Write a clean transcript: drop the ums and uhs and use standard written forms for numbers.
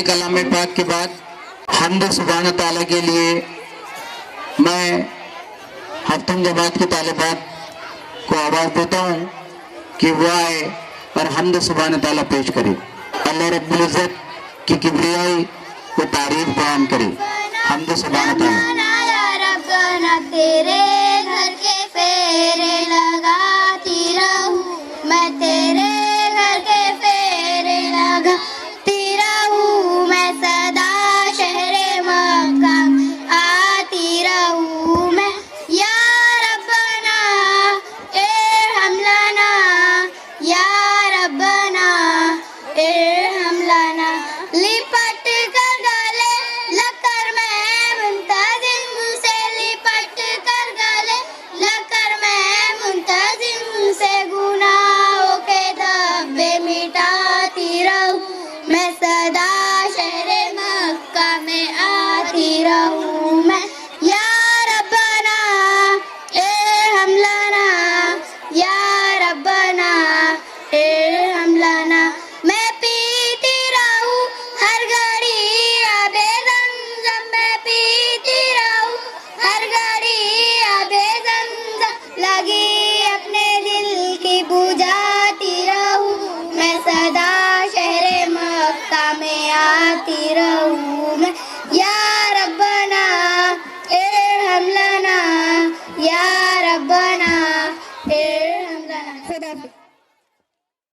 तिलावती कलाम पाक के बाद हम्द सुभान ताला के लिए मैं हफ्तम जमात के तालिबात को आवाज़ देता हूँ कि वो आए और हम्द सुभान ताला पेश करे। अल्लाह रब्बुल इज़्ज़त की किबरियाई वो तारीफ बयान करे। हम्द सुभान ताला। तेरे घर के फेरे लगाती रहूं, मैं तेरे घर के फेरे लगाती रहूं, मैं सदा शहरे मक्का आती रहूं मैं। या रब्बना इरहम लना, या रब्बना इरहम लना। लिपट कर गले लकर मैं मुंतजिम से, लिपट कर गले लकर मैं मुंतजिम से, गुनाहों के धब्बे मिटाती रहूं, मैं सदा शहरे मक्का में आती रहूं मैं। या रब्बना इरहम लना, या रब्बना इरहम लना। मैं पीती रहूं हर घड़ी आबे ज़मज़म, मैं पीती रहूं हर घड़ी आबे ज़मज़म, लगी अपने दिल की बुझाती रहूं, मैं सदा शहरे मक्का में आती रहूं।